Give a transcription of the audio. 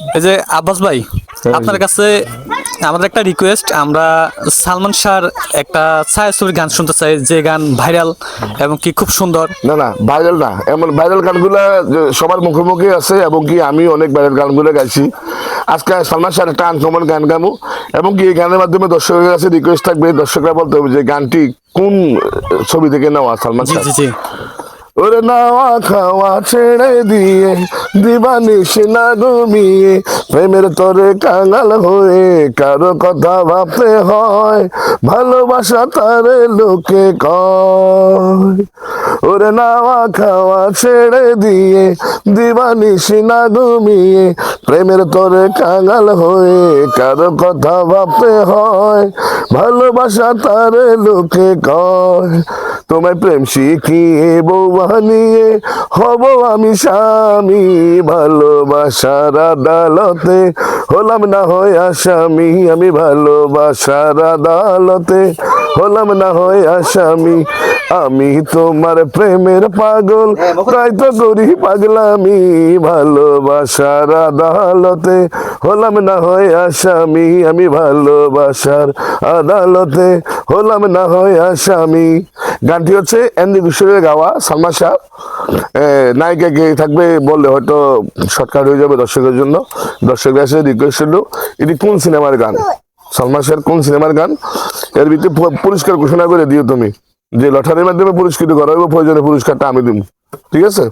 এই যে আব্বাস ভাই, আপনার কাছে আমাদের একটা রিকোয়েস্ট, আমরা সালমান শাহর একটা ছায়াছবির গান শুনতে চাই, যে গান ভাইরাল এবং কি খুব সুন্দর। না না, ভাইরাল না, এমন ভাইরাল গানগুলা যে সবার মুখে মুখে আছে, এবং কি আমি অনেক ভাইরাল গানগুলো গাইছি। আজকে সালমান শাহর একটা আনকমন গান গামু, এবং কি এই গানের মাধ্যমে দর্শকের কাছে রিকোয়েস্ট থাকবে, দর্শকরা বলতে হবে যে গানটি কোন ছবি থেকে নেওয়া সালমান জি শাহ। জি জি। ওরে নাওয়া খাওয়া ছেড়ে দিয়ে দিবানিস না ঘুমিয়ে, প্রেমের তরে কাঙাল হয়ে কারো কথা ভাবতে হয়, ভালোবাসা তারে লোকে কয়। ওরে নাওয়া খাওয়া ছেড়ে দিয়ে দিবানিস না ঘুমিয়ে, প্রেমের তরে কাঙাল হয়ে কারো কথা ভাবতে হয়, ভালোবাসা তারে লোকে কয়। তোমায় প্রেম শিখিয়ে বউ বানিয়ে হব আমি স্বামী, ভালোবাসার আদালতে হলাম না হয় আসামি, আমি ভালোবাসার আদালতে হলাম না হয় আসামি। আমি তোমার প্রেমের পাগল, তাই তো করি পাগলামি, ভালোবাসার আদালতে হলাম না হয় আসামি, আমি ভালোবাসার আদালতে হলাম না হয় আসামি। গানটি হচ্ছে এন্ডি কিশোরের গাওয়া, সালমান শাহ নায়িকা কে থাকবে বললে হয়তো শর্টকাট হয়ে যাবে দর্শকের জন্য। দর্শকরা এসে রিকোয়েস্ট করলো, এটি কোন সিনেমার গান, সালমান শাহের কোন সিনেমার গান, এর ভিতরে পুরস্কার ঘোষণা করে দিও তুমি, যে লটারির মাধ্যমে পুরস্কৃত করা হবে, প্রয়োজনে পুরস্কারটা আমি দিব। ঠিক আছে।